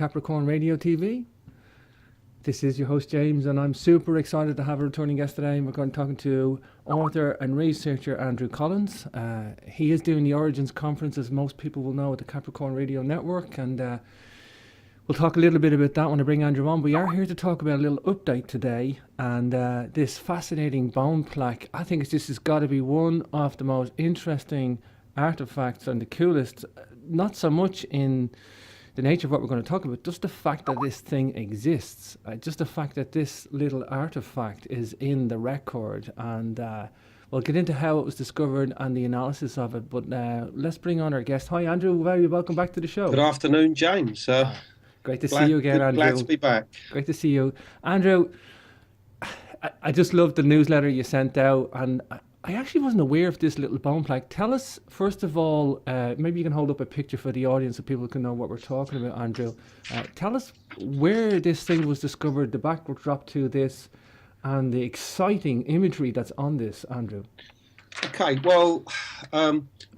Capricorn Radio TV. This is your host James, and I'm super excited to have a returning guest today. We're going to be talking to author and researcher Andrew Collins. He is doing the Origins Conference, as most people will know, at the Capricorn Radio Network, and we'll talk a little bit about that when I bring Andrew on. We are here to talk about a little update today, and this fascinating bone plaque. I think this has got to be one of the most interesting artifacts and the coolest, not so much in the nature of what we're going to talk about, just the fact that this thing exists, just the fact that this little artifact is in the record, and we'll get into how it was discovered and the analysis of it. But let's bring on our guest. Hi Andrew, very welcome back to the show. Good afternoon, James. Great to see you again, Andrew. Glad to be back. Great to see you. Andrew, I just loved the newsletter you sent out, and I actually wasn't aware of this little bone plaque. Tell us, first of all, maybe you can hold up a picture for the audience so people can know what we're talking about, Andrew. Tell us where this thing was discovered, the backdrop to this, and the exciting imagery that's on this, Andrew. Okay, well,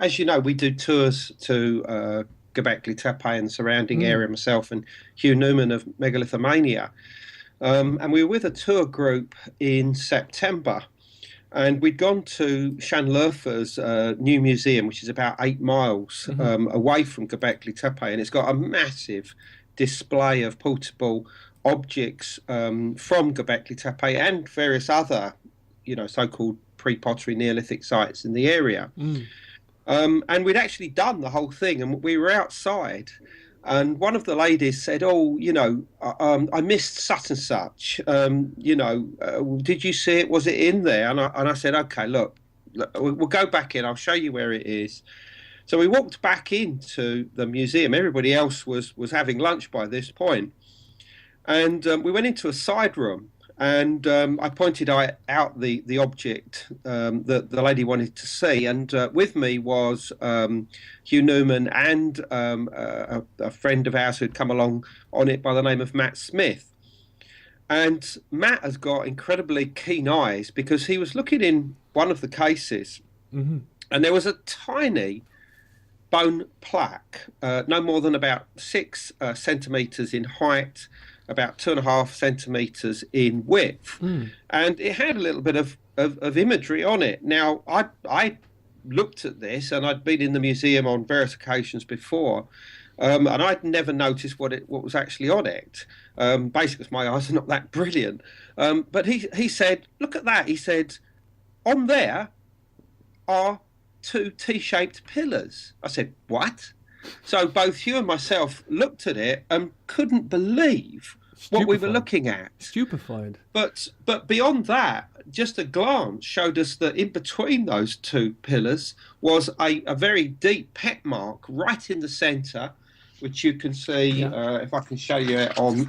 as you know, we do tours to Gobekli Tepe and the surrounding area, myself and Hugh Newman of Megalithomania. And we were with a tour group in September. And we'd gone to Şanlıurfa's new museum, which is about 8 miles away from Gobekli Tepe, and it's got a massive display of portable objects from Gobekli Tepe and various other, so-called pre-pottery Neolithic sites in the area. And we'd actually done the whole thing, and we were outside. And one of the ladies said, I missed such and such. Did you see it? Was it in there? And I said, okay, look, we'll go back in. I'll show you where it is. So we walked back into the museum. Everybody else was having lunch by this point. And we went into a side room. And I pointed out the object that the lady wanted to see. And with me was Hugh Newman and a friend of ours who'd come along on it by the name of Matt Smith. And Matt has got incredibly keen eyes because he was looking in one of the cases, and there was a tiny bone plaque, no more than about 6 centimetres in height, about 2.5 centimetres in width, and it had a little bit of imagery on it. Now, I looked at this, and I'd been in the museum on various occasions before, and I'd never noticed what was actually on it, basically because my eyes are not that brilliant. But he said, look at that. He said, on there are 2 T-shaped pillars. I said, what? So both Hugh and myself looked at it and couldn't believe what we were looking at. Stupefied. But beyond that, just a glance showed us that in between those 2 pillars was a very deep peck mark right in the centre, which you can see, if I can show you it on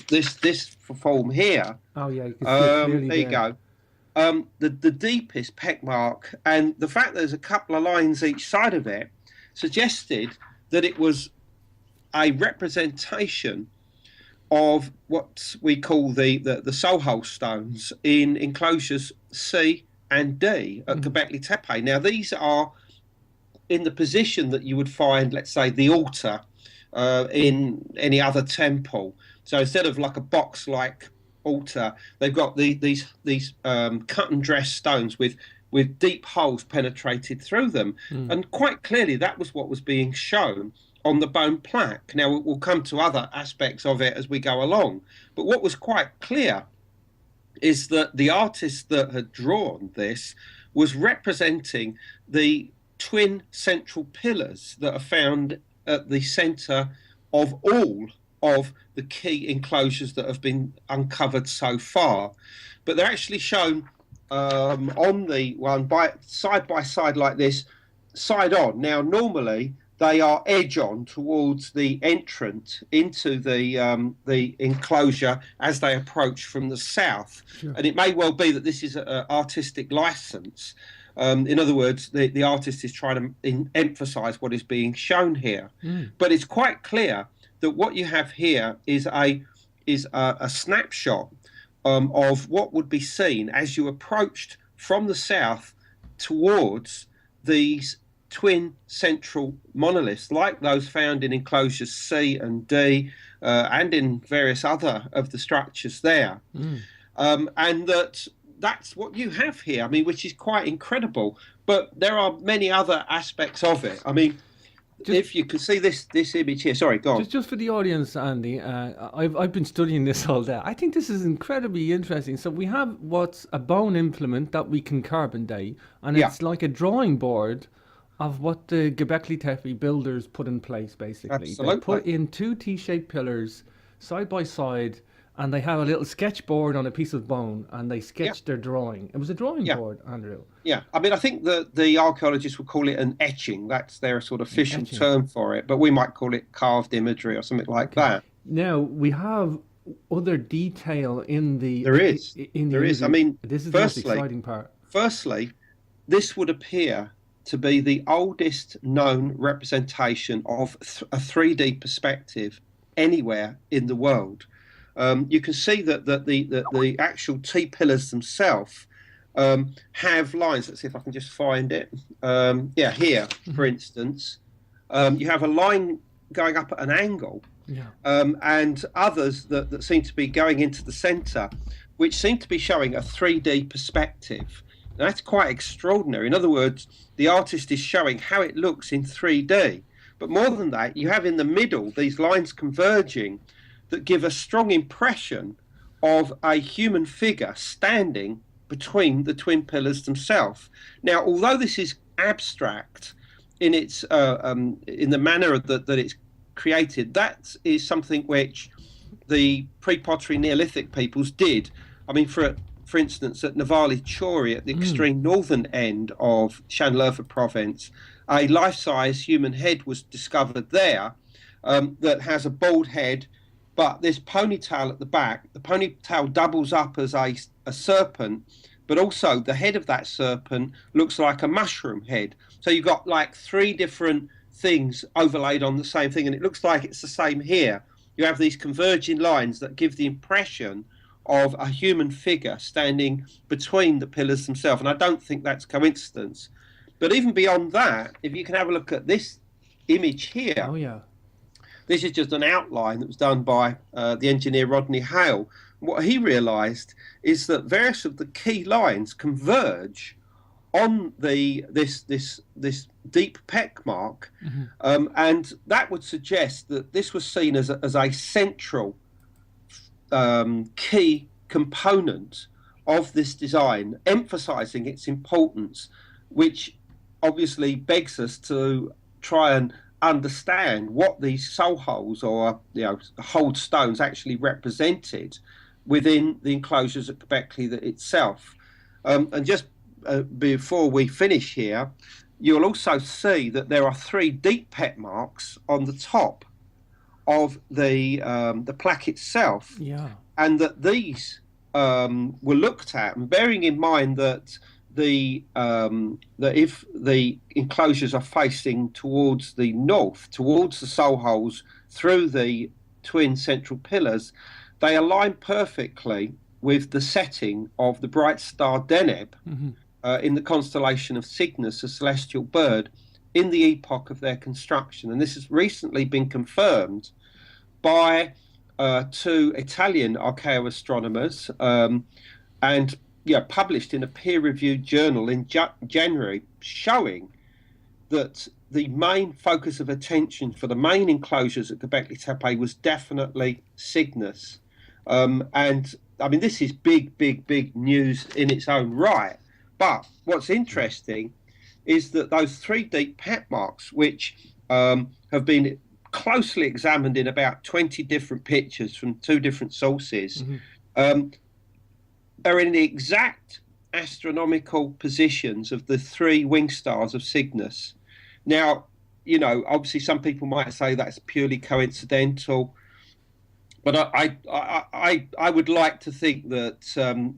this form here. Oh, yeah, you can see it clearly there. You go. The deepest peck mark, and the fact there's a couple of lines each side of it suggested that it was a representation of what we call the soul hole stones in enclosures C and D at Gobekli Tepe. Now, these are in the position that you would find, let's say, the altar in any other temple. So instead of like a box-like altar, they've got these cut and dressed stones with deep holes penetrated through them. And quite clearly that was what was being shown on the bone plaque. Now, we'll come to other aspects of it as we go along. But what was quite clear is that the artist that had drawn this was representing the twin central pillars that are found at the centre of all of the key enclosures that have been uncovered so far. But they're actually shown on the one by side like this, side on. Now, normally they are edge on towards the entrance into the enclosure as they approach from the south. Sure. And it may well be that this is an artistic license. In other words, the artist is trying to emphasize what is being shown here. But it's quite clear that what you have here is a snapshot of what would be seen as you approached from the south towards these twin central monoliths, like those found in enclosures C and D, and in various other of the structures there. And that's what you have here, I mean, which is quite incredible. But there are many other aspects of it. I mean, if you can see this image here, sorry, go on. Just for the audience, Andy, I've been studying this all day. I think this is incredibly interesting. So we have what's a bone implement that we can carbon date, and it's like a drawing board of what the Gobekli Tepe builders put in place, basically. Absolutely. They put in two T-shaped pillars side by side, and they have a little sketchboard on a piece of bone, and they sketched their drawing. It was a drawing board, Andrew. Yeah, I mean, I think that the archaeologists would call it an etching. That's their sort of official term for it, but we might call it carved imagery or something like that. Now, we have other detail in the... There is. I mean, this is the most exciting part. Firstly, this would appear to be the oldest known representation of a 3D perspective anywhere in the world. You can see that the actual T-pillars themselves have lines. Let's see if I can just find it. Here, for instance, you have a line going up at an angle, and others that seem to be going into the centre, which seem to be showing a 3D perspective. Now, that's quite extraordinary. In other words, the artist is showing how it looks in 3D. But more than that, you have in the middle these lines converging that give a strong impression of a human figure standing between the twin pillars themselves. Now, although this is abstract in its in the manner that it's created, that is something which the pre-pottery Neolithic peoples did. I mean, for instance, at Navali Chori, at the extreme northern end of Shanlerfa province, a life-size human head was discovered there that has a bald head, but this ponytail at the back. The ponytail doubles up as a serpent, but also the head of that serpent looks like a mushroom head. So you've got like three different things overlaid on the same thing, and it looks like it's the same here. You have these converging lines that give the impression of a human figure standing between the pillars themselves, and I don't think that's coincidence. But even beyond that, if you can have a look at this image here, this is just an outline that was done by the engineer Rodney Hale. What he realised is that various of the key lines converge on this deep peck mark, and that would suggest that this was seen as a central key component of this design, emphasising its importance, which obviously begs us to try and understand what these soul holes or hold stones actually represented within the enclosures at Gobekli itself. And just before we finish here, you'll also see that there are three deep pet marks on the top of the plaque itself, and that these were looked at, and bearing in mind that that if the enclosures are facing towards the north, towards the soul holes through the twin central pillars, they align perfectly with the setting of the bright star Deneb in the constellation of Cygnus, a celestial bird, in the epoch of their construction. And this has recently been confirmed by two Italian archaeoastronomers, and published in a peer-reviewed journal in January, showing that the main focus of attention for the main enclosures at Gobekli Tepe was definitely Cygnus. And I mean, this is big news in its own right. But what's interesting is that those three deep pet marks, which have been closely examined in about 20 different pictures from two different sources, are in the exact astronomical positions of the three wing stars of Cygnus. Now, obviously some people might say that's purely coincidental, but I would like to think that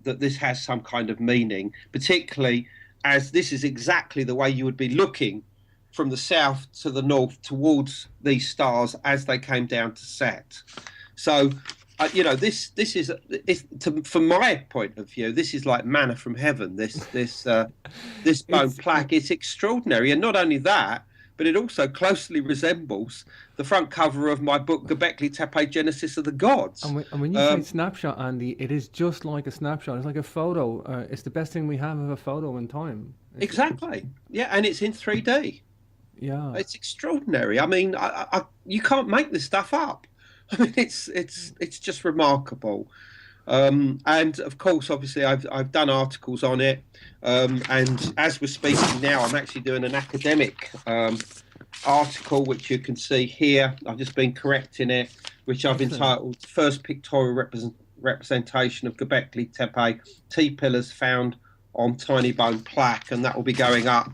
that this has some kind of meaning, particularly as this is exactly the way you would be looking from the south to the north towards these stars as they came down to set. So this is from my point of view, this is like manna from heaven. This bone It's plaque is extraordinary, and not only that, but it also closely resembles the front cover of my book, Gobekli Tepe: Genesis of the Gods. and when you say snapshot, Andy, it is just like a snapshot. It's like a photo. It's the best thing we have of a photo in time. Exactly, yeah, and it's in 3D. Yeah. It's extraordinary. I mean, you can't make this stuff up. I mean, it's just remarkable. And of course, obviously, I've done articles on it. And as we're speaking now, I'm actually doing an academic article, which you can see here. I've just been correcting it, which I've Excellent. entitled "First Pictorial Representation of Göbekli Tepe T-pillars found on tiny bone plaque," and that will be going up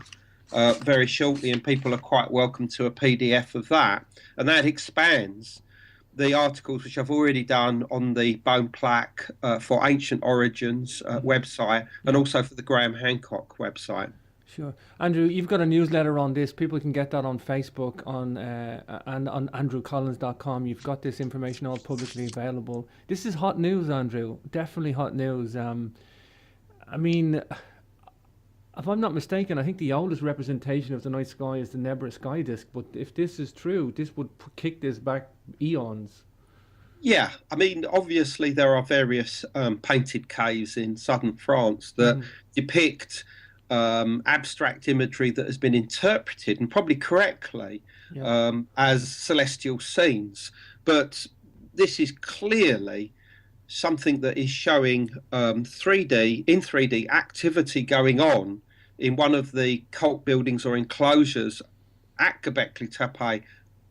very shortly. And people are quite welcome to a PDF of that, and that expands the articles which I've already done on the bone plaque for Ancient Origins website, and also for the Graham Hancock website. Sure. Andrew, you've got a newsletter on this. People can get that on Facebook and on andrewcollins.com. You've got this information all publicly available. This is hot news, Andrew. Definitely hot news. I mean, if I'm not mistaken, I think the oldest representation of the night sky is the Nebra sky disk. But if this is true, this would kick this back eons. Yeah, I mean, obviously there are various painted caves in southern France that depict abstract imagery that has been interpreted, and probably correctly, as celestial scenes. But this is clearly something that is showing 3D activity going on in one of the cult buildings or enclosures at Göbekli Tepe,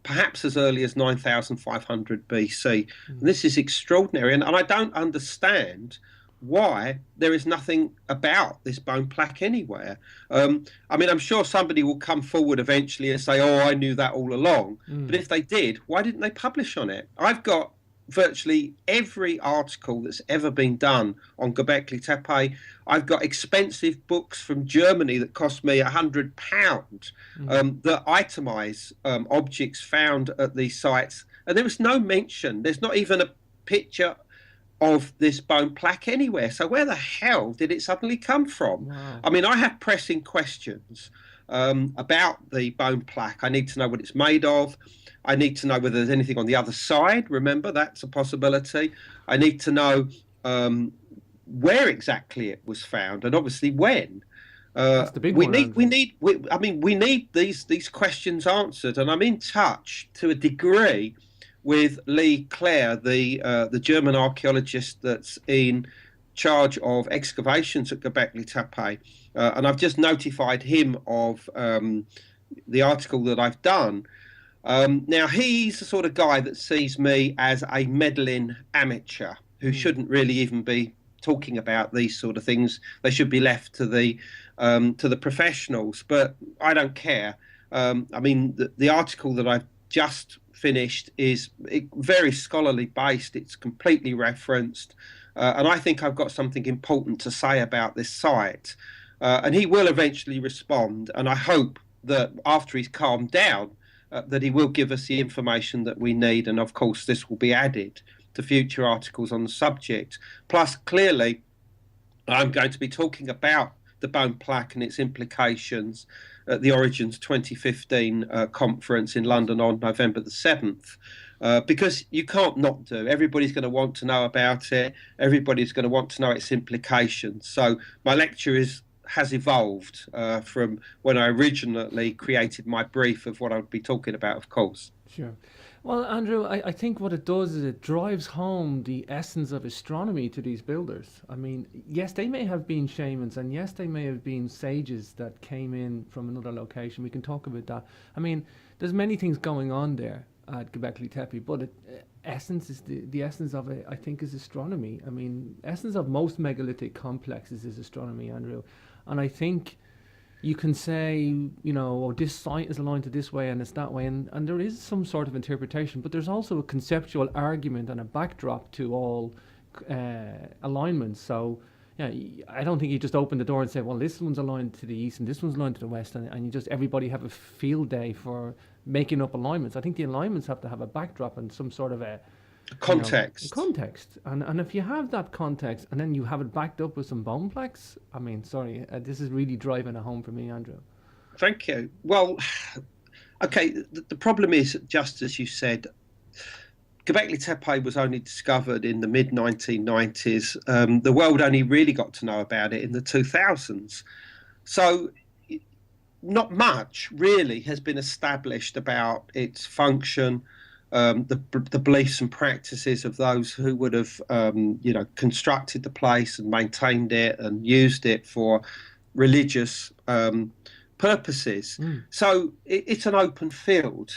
perhaps as early as 9,500 BC. And this is extraordinary, and I don't understand why there is nothing about this bone plaque anywhere. I mean, I'm sure somebody will come forward eventually and say, "Oh, I knew that all along." But if they did, why didn't they publish on it? I've got virtually every article that's ever been done on Göbekli Tepe. I've got expensive books from Germany that cost me £100 that itemize objects found at these sites, and there was no mention. There's not even a picture of this bone plaque anywhere. So where the hell did it suddenly come from? Wow. I mean, I have pressing questions about the bone plaque. I need to know what it's made of. I need to know whether there's anything on the other side. Remember, that's a possibility. I need to know where exactly it was found, and obviously when. That's the big one. We need these questions answered, and I'm in touch to a degree with Lee Clare, the German archaeologist that's in charge of excavations at Göbekli Tepe, and I've just notified him of the article that I've done. Now, he's the sort of guy that sees me as a meddling amateur who shouldn't really even be talking about these sort of things. They should be left to the professionals, but I don't care. I mean, the article that I've just finished is very scholarly based. It's completely referenced, and I think I've got something important to say about this site. And he will eventually respond, and I hope that after he's calmed down, that he will give us the information that we need, and of course this will be added to future articles on the subject. Plus, clearly, I'm going to be talking about the bone plaque and its implications at the Origins 2015 conference in London on November the 7th, because you can't not do. Everybody's going to want to know about it. Everybody's going to want to know its implications. So my lecture has evolved from when I originally created my brief of what I would be talking about, of course. Sure. Well, Andrew, I think what it does is it drives home the essence of astronomy to these builders. I mean, yes, they may have been shamans, and yes, they may have been sages that came in from another location. We can talk about that. I mean, there's many things going on there at Gobekli Tepe, but essence is the essence of it, I think, is astronomy. I mean, essence of most megalithic complexes is astronomy, Andrew. And I think you can say, you know, oh, this site is aligned to this way and it's that way, and there is some sort of interpretation, but there's also a conceptual argument and a backdrop to all alignments. So, yeah, I don't think you just open the door and say, well, this one's aligned to the east and this one's aligned to the west, and you just everybody have a field day for making up alignments. I think the alignments have to have a backdrop and some sort of a you know, Context. context. And if you have that context and then you have it backed up with some bone plaques, I mean, sorry, this is really driving it home for me, Andrew. Thank you. Well, okay, the problem is, just as you said, Gobekli Tepe was only discovered in the mid 1990s. The world only really got to know about it in the 2000s. So not much really has been established about its function, the beliefs and practices of those who would have, constructed the place and maintained it and used it for religious purposes. So it's an open field,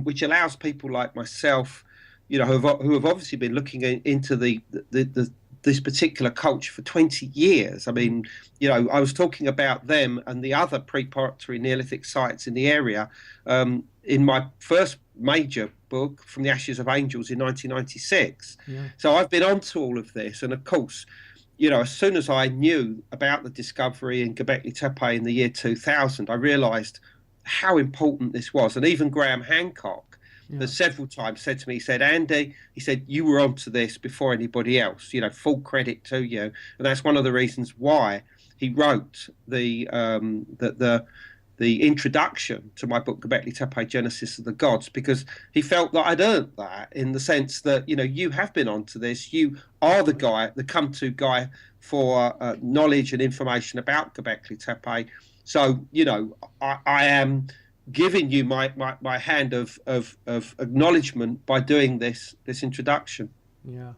which allows people like myself, who have obviously been looking into this particular culture for 20 years. I mean, I was talking about them and the other preparatory Neolithic sites in the area in my first major book, From the Ashes of Angels, in 1996. Yeah. So I've been onto all of this. And of course, as soon as I knew about the discovery in Gobekli Tepe in the year 2000, I realised how important this was. And even Graham Hancock, that several times said to me, he said, Andy, he said, you were onto this before anybody else, full credit to you. And that's one of the reasons why he wrote the introduction to my book, Gobekli Tepe, Genesis of the Gods, because he felt that I'd earned that, in the sense that, you have been onto this. You are the guy, the come-to guy for knowledge and information about Gobekli Tepe. So, I am giving you my hand of acknowledgement by doing this introduction. Yeah.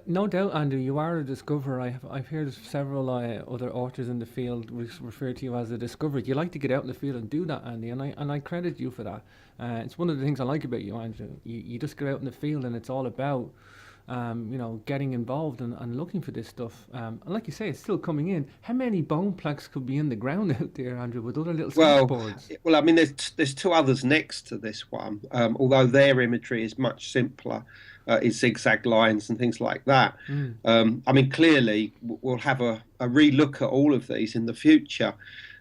No doubt, Andrew, you are a discoverer. I've heard several other authors in the field refer to you as a discoverer. You like to get out in the field and do that, Andy, and I credit you for that. It's one of the things I like about you, Andrew. You just get out in the field, and it's all about getting involved and looking for this stuff. And like you say, it's still coming in. How many bone plaques could be in the ground out there, Andrew, with other little skateboards? Well, I mean, there's two others next to this one, although their imagery is much simpler. It's zigzag lines and things like that. I mean, clearly, we'll have a relook at all of these in the future.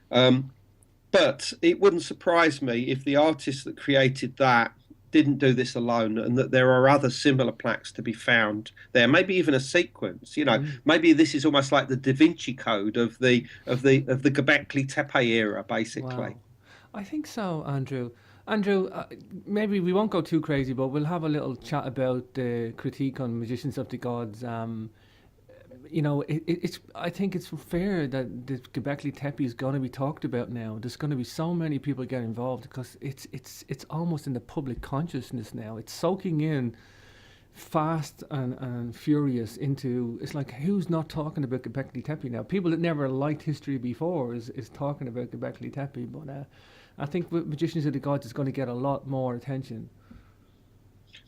But it wouldn't surprise me if the artist that created that didn't do this alone, and that there are other similar plaques to be found there. Maybe even a sequence. Maybe this is almost like the Da Vinci Code of the Gobekli Tepe era, basically. Wow. I think so, Andrew. Andrew, maybe we won't go too crazy, but we'll have a little chat about the critique on Magicians of the Gods. I think it's fair that the Gobekli Tepe is going to be talked about now. There's going to be so many people get involved because it's almost in the public consciousness now. It's soaking in fast and furious into. It's like, who's not talking about Gobekli Tepe now? People that never liked history before is talking about Gobekli Tepe, but I think Magicians of the Gods is going to get a lot more attention.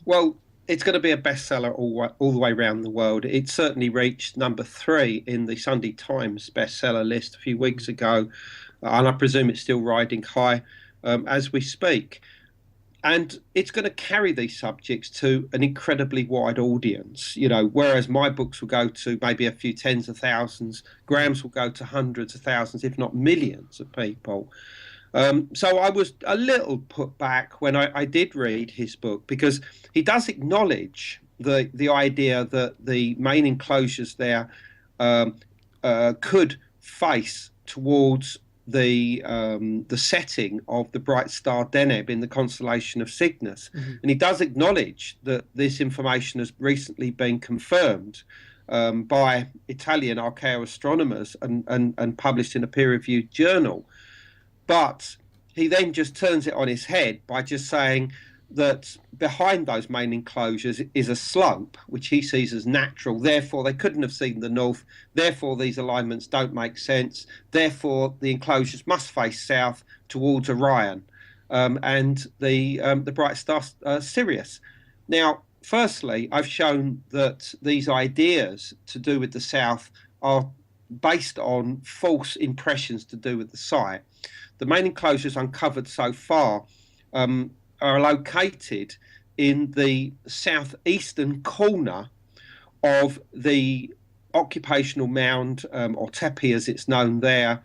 Well, it's going to be a bestseller all the way around the world. It certainly reached number 3 in the Sunday Times bestseller list a few weeks ago, and I presume it's still riding high as we speak. And it's going to carry these subjects to an incredibly wide audience. Whereas my books will go to maybe a few tens of thousands, Graham's will go to hundreds of thousands, if not millions of people. So I was a little put back when I did read his book, because he does acknowledge the idea that the main enclosures there could face towards the setting of the bright star Deneb in the constellation of Cygnus. And he does acknowledge that this information has recently been confirmed by Italian archaeoastronomers and published in a peer-reviewed journal. But he then just turns it on his head by just saying that behind those main enclosures is a slope, which he sees as natural. Therefore, they couldn't have seen the north. Therefore, these alignments don't make sense. Therefore, the enclosures must face south towards Orion and the bright star Sirius. Now, firstly, I've shown that these ideas to do with the south are based on false impressions to do with the site. The main enclosures uncovered so far are located in the southeastern corner of the occupational mound, or tepe as it's known there,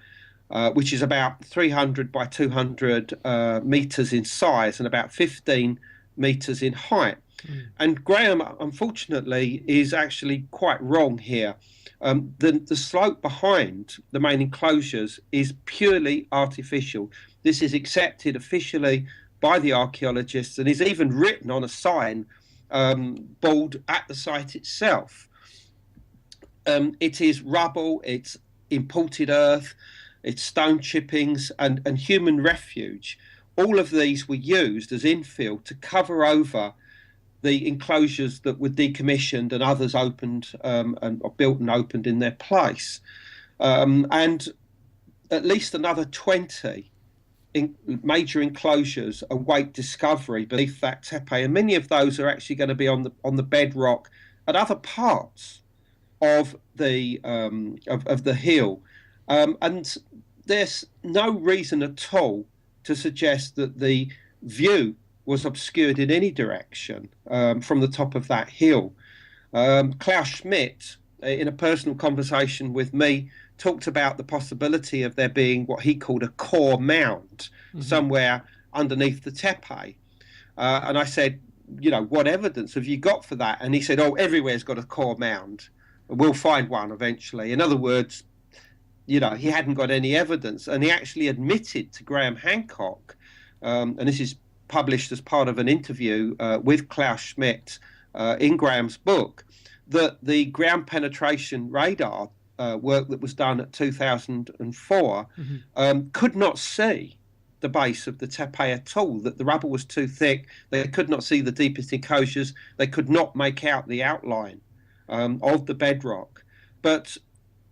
which is about 300 by 200 meters in size and about 15 meters in height. And Graham, unfortunately, is actually quite wrong here. The slope behind the main enclosures is purely artificial. This is accepted officially by the archaeologists and is even written on a sign board at the site itself. It is rubble, it's imported earth, it's stone chippings and human refuge. All of these were used as infill to cover over the enclosures that were decommissioned and others opened or built and opened in their place. And at least another 20 major enclosures await discovery beneath that tepe, and many of those are actually going to be on the bedrock at other parts of the hill, and there's no reason at all to suggest that the view was obscured in any direction from the top of that hill. Klaus Schmidt, in a personal conversation with me, talked about the possibility of there being what he called a core mound somewhere underneath the tepe. And I said, what evidence have you got for that? And he said, everywhere's got a core mound. We'll find one eventually. In other words, he hadn't got any evidence. And he actually admitted to Graham Hancock, and this is published as part of an interview with Klaus Schmidt in Graham's book, that the ground penetration radar work that was done at 2004 could not see the base of the tepe at all, that the rubble was too thick, they could not see the deepest enclosures, they could not make out the outline of the bedrock. But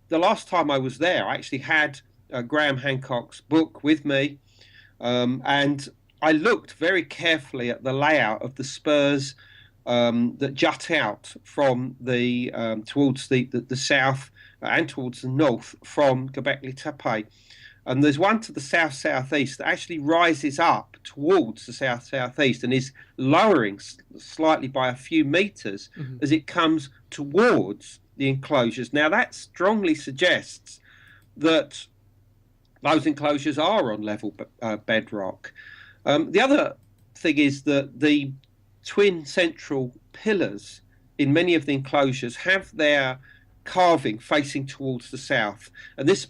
the last time I was there, I actually had Graham Hancock's book with me, and I looked very carefully at the layout of the spurs that jut out from the towards the south and towards the north from Gobekli Tepe. And there's one to the south-southeast that actually rises up towards the south-southeast and is lowering slightly by a few meters as it comes towards the enclosures. Now, that strongly suggests that those enclosures are on level bedrock. The other thing is that the twin central pillars in many of the enclosures have their carving facing towards the south, and this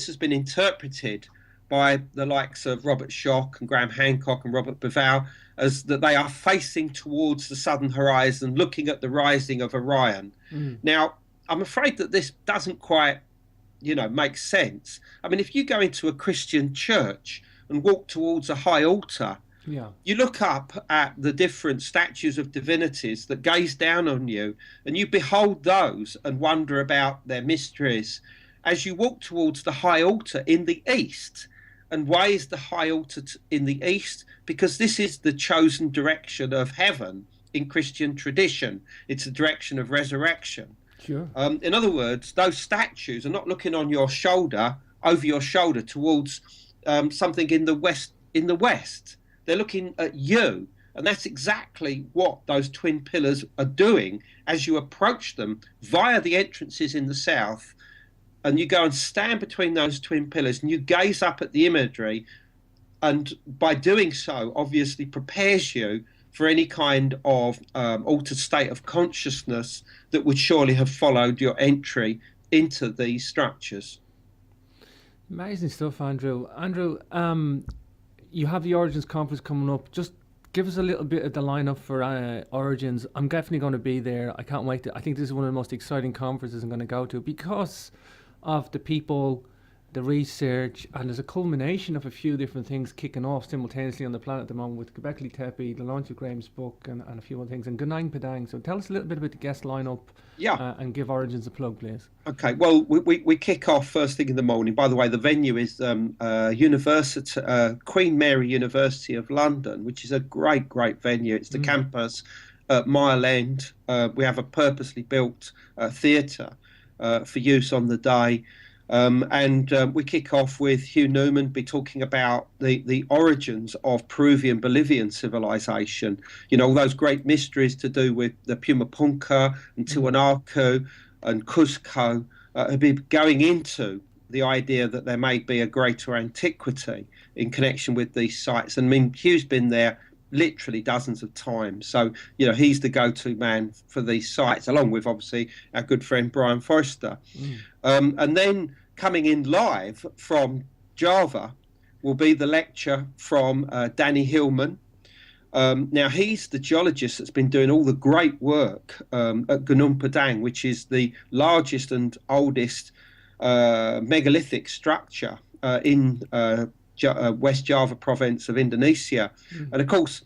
has been interpreted by the likes of Robert Schoch and Graham Hancock and Robert Bivell as that they are facing towards the southern horizon, looking at the rising of Orion. Now, I'm afraid that this doesn't quite, make sense. I mean, if you go into a Christian church and walk towards a high altar, you look up at the different statues of divinities that gaze down on you, and you behold those and wonder about their mysteries as you walk towards the high altar in the east. And why is the high altar in the east? Because this is the chosen direction of heaven in Christian tradition. It's the direction of resurrection. Sure. In other words, those statues are not looking on your shoulder, over your shoulder towards something in the west. They're looking at you, and that's exactly what those twin pillars are doing as you approach them via the entrances in the south, and you go and stand between those twin pillars and you gaze up at the imagery, and by doing so obviously prepares you for any kind of altered state of consciousness that would surely have followed your entry into these structures. Amazing stuff, Andrew. Andrew, you have the Origins conference coming up. Just give us a little bit of the lineup for Origins. I'm definitely going to be there. I can't wait. I think this is one of the most exciting conferences I'm going to go to because of the people, the research, and there's a culmination of a few different things kicking off simultaneously on the planet at the moment with Gobekli Tepe, the launch of Graham's book, and a few other things, and Gunang Padang. So tell us a little bit about the guest lineup. And give Origins a plug, please. Okay, well, we kick off first thing in the morning. By the way, the venue is University, Queen Mary University of London, which is a great venue. It's the campus at Mile End. We have a purposely built theatre for use on the day. And we kick off with Hugh Newman be talking about the origins of Peruvian-Bolivian civilization. All those great mysteries to do with the Pumapunka and Tiwanaku and Cusco have been going into the idea that there may be a greater antiquity in connection with these sites. And I mean, Hugh's been there literally dozens of times. So, he's the go-to man for these sites, along with obviously our good friend Brian Forrester. And then coming in live from Java will be the lecture from Danny Hillman. Now, he's the geologist that's been doing all the great work at Gunung Padang, which is the largest and oldest megalithic structure in West Java province of Indonesia. And of course,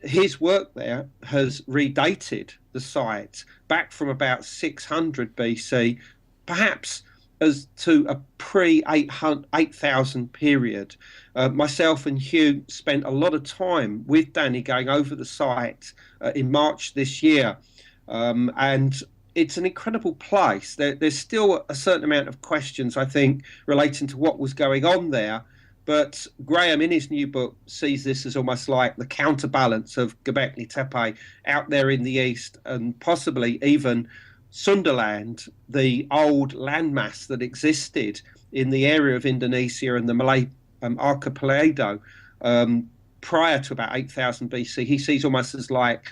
his work there has redated the site back from about 600 BC, perhaps as to a pre-8000 period. Myself and Hugh spent a lot of time with Danny going over the site in March this year. And it's an incredible place. There's still a certain amount of questions, I think, relating to what was going on there. But Graham, in his new book, sees this as almost like the counterbalance of Gobekli Tepe out there in the east, and possibly even Sunderland, the old landmass that existed in the area of Indonesia and the Malay archipelago prior to about 8000 BC. He sees almost as like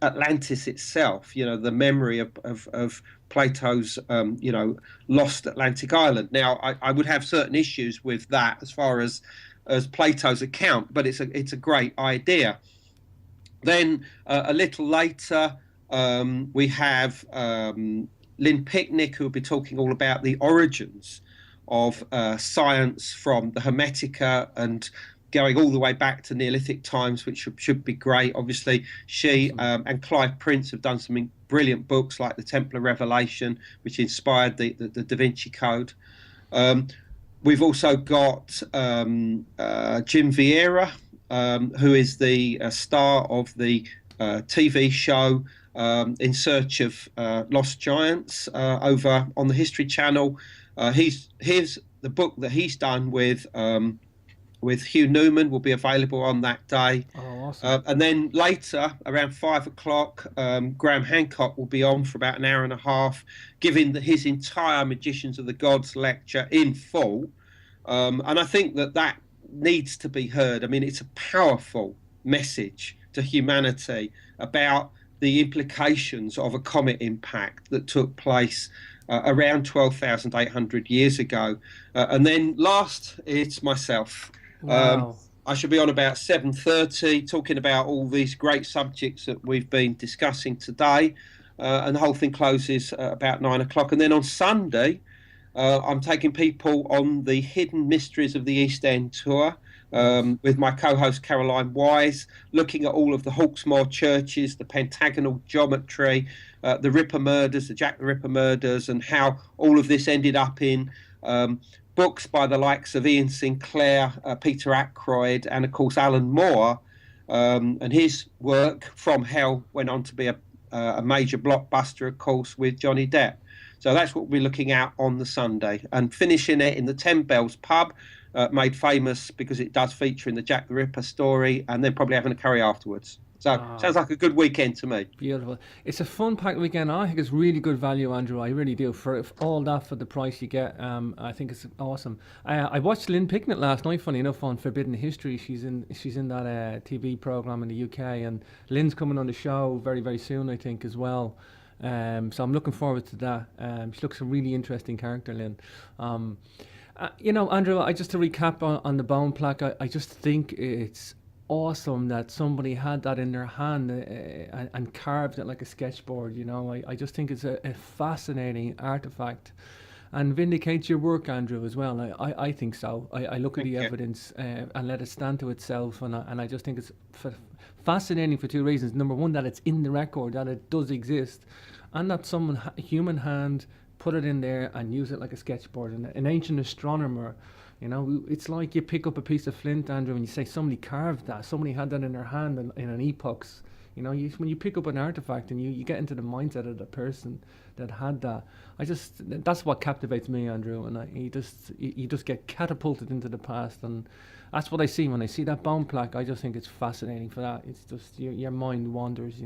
Atlantis itself, the memory of Plato's, lost Atlantic island. Now, I would have certain issues with that as far as Plato's account, but it's a great idea. Then a little later, we have Lynn Picnic, who will be talking all about the origins of science from the Hermetica and going all the way back to Neolithic times, which should be great. Obviously, she and Clive Prince have done some brilliant books like The Templar Revelation, which inspired the Da Vinci Code. We've also got Jim Vieira, who is the star of the TV show In Search of Lost Giants over on the History Channel. Here's the book that he's done with Hugh Newman will be available on that day. Oh, awesome. And then later, around 5 o'clock, Graham Hancock will be on for about an hour and a half, giving his entire Magicians of the Gods lecture in full. And I think that needs to be heard. I mean, it's a powerful message to humanity about the implications of a comet impact that took place around 12,800 years ago. And then last, it's myself. Wow. I should be on about 7:30 talking about all these great subjects that we've been discussing today. And the whole thing closes at about 9 o'clock. And then on Sunday, I'm taking people on the Hidden Mysteries of the East End tour with my co-host Caroline Wise, looking at all of the Hawksmoor churches, the pentagonal geometry, the Ripper murders, the Jack the Ripper murders, and how all of this ended up in books by the likes of Ian Sinclair, Peter Ackroyd, and of course Alan Moore. And his work, From Hell, went on to be a major blockbuster, of course, with Johnny Depp. So that's what we're looking at on the Sunday, and finishing it in the Ten Bells pub, made famous because it does feature in the Jack the Ripper story, and then probably having a curry afterwards. So sounds like a good weekend to me. Beautiful. It's a fun-packed weekend. I think it's really good value, Andrew. I really do. For all that for the price you get, I think it's awesome. I watched Lynn Picnic last night, funny enough, on Forbidden History. She's in that TV program in the UK, and Lynn's coming on the show very, very soon, I think, as well. So I'm looking forward to that. She looks a really interesting character, Lynn. Andrew, just to recap on the bone plaque, I just think it's awesome that somebody had that in their hand and carved it like a sketchboard. I just think it's a fascinating artifact and vindicates your work, Andrew, as well. I think so. I look at the evidence and let it stand to itself, and I just think it's fascinating for two reasons. Number one, that it's in the record, that it does exist, and that a human hand put it in there and use it like a sketchboard. And an ancient astronomer, it's like you pick up a piece of flint, Andrew, and you say somebody carved that, somebody had that in their hand in an epochs. When you pick up an artifact and you get into the mindset of the person that had that, that's what captivates me, Andrew. And you just get catapulted into the past, and that's what I see when I see that bone plaque. I just think it's fascinating for that. It's just your mind wanders,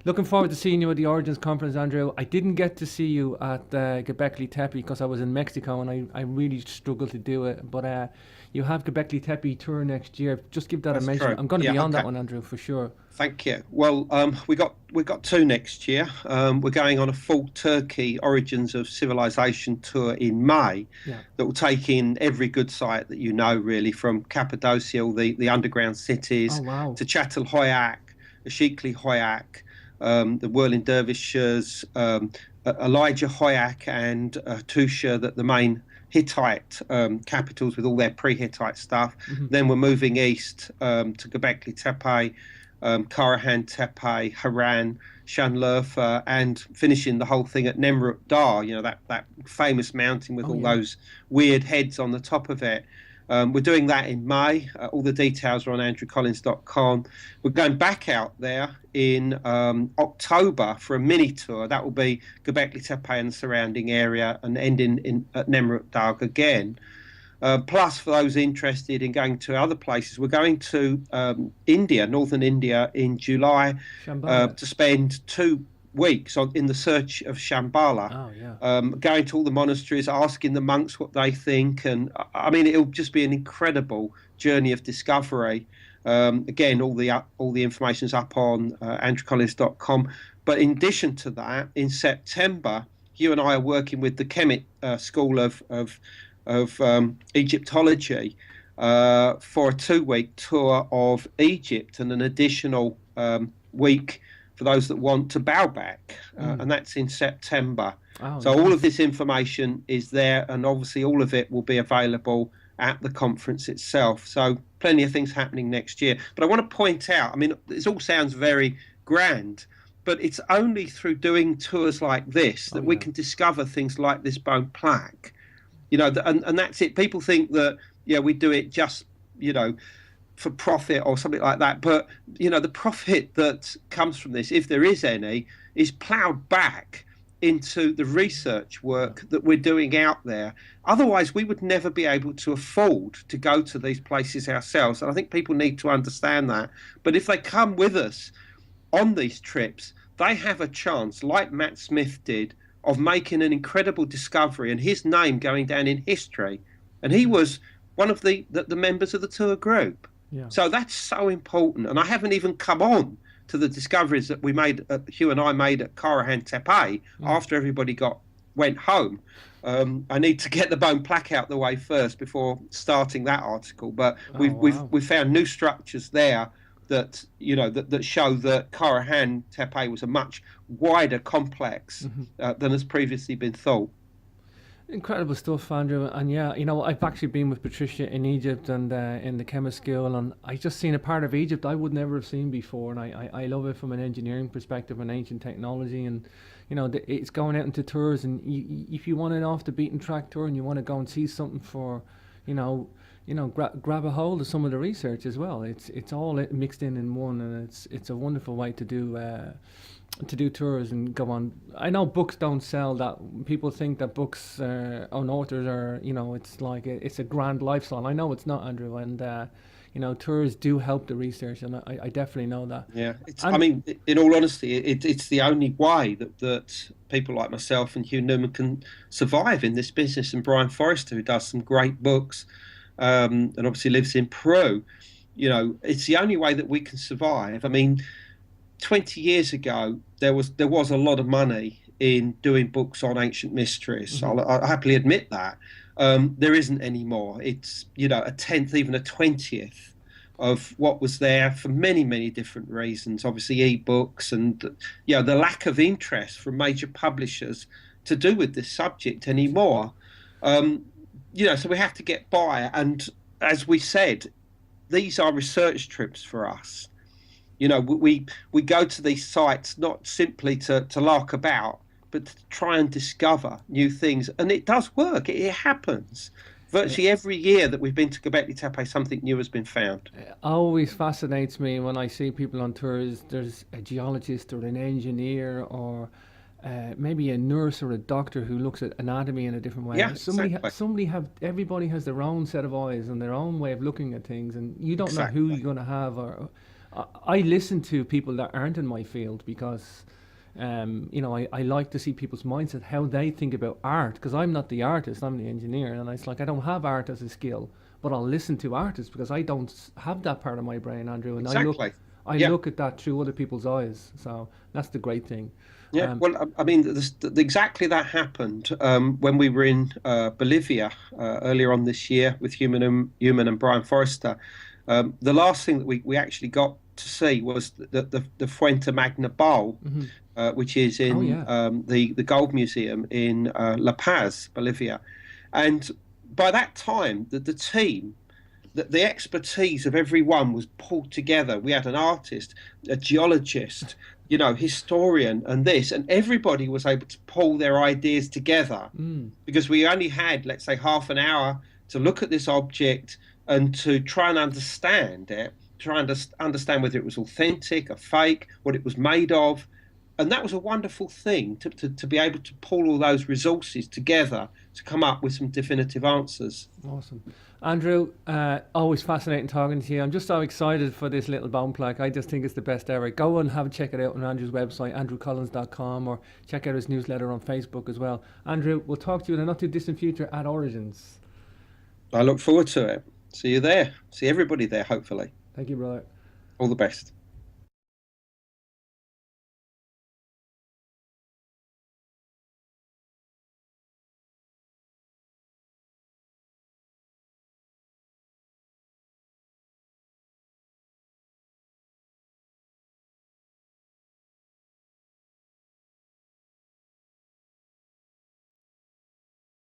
Looking forward to seeing you at the Origins Conference, Andrew. I didn't get to see you at Gobekli Tepe because I was in Mexico, and I really struggled to do it. But you have Gobekli Tepe tour next year. Just give that a That's mention. true. I'm going to Yeah, be on okay. that one, Andrew, for sure. Thank you. Well, we got two next year. We're going on a full Turkey Origins of Civilization tour in May Yeah. that will take in every good site that you know, really, from Cappadocia, all the underground Oh cities, wow. to Çatalhöyük, Ashikli Hoyak, the Whirling Dervishes, Elijah Hoyak, and Tusha, that the main Hittite capitals with all their pre-Hittite stuff. Hmm. Then we're moving east to Göbekli Tepe, Karahan Tepe, Haran, Şanlıurfa, and finishing the whole thing at Nemrut Dağ, that famous mountain with Oh all yeah. those weird heads on the top of it. We're doing that in May. All the details are on andrewcollins.com. We're going back out there in October for a mini tour. That will be Göbekli Tepe and the surrounding area, and ending at Nemrut Dağ again. Plus, for those interested in going to other places, we're going to India, northern India, in July Shambhala. to spend 2 weeks in the search of Shambhala, Oh yeah. going to all the monasteries, asking the monks what they think. And I mean, it'll just be an incredible journey of discovery. Again, all the information's up on andrewcollins.com. But in addition to that, in September, you and I are working with the Kemet School of Egyptology for a 2 week tour of Egypt, and an additional week for those that want to Baalbek, and that's in September. Oh, So all nice. of this information is there, and obviously all of it will be available at the conference itself. So plenty of things happening next year. But I want to point out, I mean, this all sounds very grand, but it's only through doing tours like this Oh that we yeah. can discover things like this bone plaque. And that's it. People think that, yeah, we do it just, for profit or something like that. But, the profit that comes from this, if there is any, is ploughed back into the research work that we're doing out there. Otherwise, we would never be able to afford to go to these places ourselves. And I think people need to understand that. But if they come with us on these trips, they have a chance, like Matt Smith did, of making an incredible discovery and his name going down in history. And he was one of the members of the tour group. Yeah. So that's so important. And I haven't even come on to the discoveries that Hugh and I made at Karahan Tepe after everybody went home. I need to get the bone plaque out the way first before starting that article. But we've found new structures there that show that Karahan Tepe was a much wider complex than has previously been thought. Incredible stuff, Andrew. And yeah, I've actually been with Patricia in Egypt and in the chemist school, and I just seen a part of Egypt I would never have seen before. And I love it from an engineering perspective and ancient technology. And it's going out into tours, and if you want an off the beaten track tour and you want to go and see something for, grab a hold of some of the research as well. It's all mixed in one, and it's a wonderful way to do tours and go on. I know books don't sell that. People think that books on authors are, it's like it's a grand lifestyle. I know it's not, Andrew, and tours do help the research, and I definitely know that. Yeah, I mean, in all honesty, it's the only way that people like myself and Hugh Newman can survive in this business. And Brian Forrester, who does some great books, and obviously lives in Peru, it's the only way that we can survive. I mean, 20 years ago, there was a lot of money in doing books on ancient mysteries. I'll happily admit that. There isn't anymore. It's, a tenth, even a 20th of what was there for many, many different reasons. Obviously, e-books and, the lack of interest from major publishers to do with this subject anymore. So we have to get by. And as we said, these are research trips for us. We go to these sites not simply to lark about, but to try and discover new things. And it does work. It happens. Virtually every year that we've been to Göbekli Tepe, something new has been found. It always fascinates me when I see people on tours. There's a geologist or an engineer or maybe a nurse or a doctor who looks at anatomy in a different way. Yeah, exactly. Everybody has their own set of eyes and their own way of looking at things, and you don't know Exactly. who you're going to have. I listen to people that aren't in my field because, I like to see people's mindset, how they think about art, because I'm not the artist, I'm the engineer, and it's like I don't have art as a skill, but I'll listen to artists because I don't have that part of my brain, Andrew, and Exactly. I Yeah. look at that through other people's eyes. So that's the great thing. Yeah, Um, well, I mean, exactly that happened when we were in Bolivia earlier on this year with Human and Brian Forrester. The last thing that we actually got to see was the Fuente Magna Bowl, mhm. which is Oh in yeah. the Gold Museum in La Paz, Bolivia. And by that time, the team, the expertise of everyone was pulled together. We had an artist, a geologist, historian, and everybody was able to pull their ideas together Mm. because we only had, let's say, half an hour to look at this object and to try and understand it, try and understand whether it was authentic, a fake, what it was made of. And that was a wonderful thing to be able to pull all those resources together to come up with some definitive answers. Awesome. Andrew, always fascinating talking to you. I'm just so excited for this little bone plaque. I just think it's the best ever. Go and check it out on Andrew's website, andrewcollins.com, or check out his newsletter on Facebook as well. Andrew, we'll talk to you in a not too distant future at Origins. I look forward to it. See you there. See everybody there, hopefully. Thank you, brother. All the best.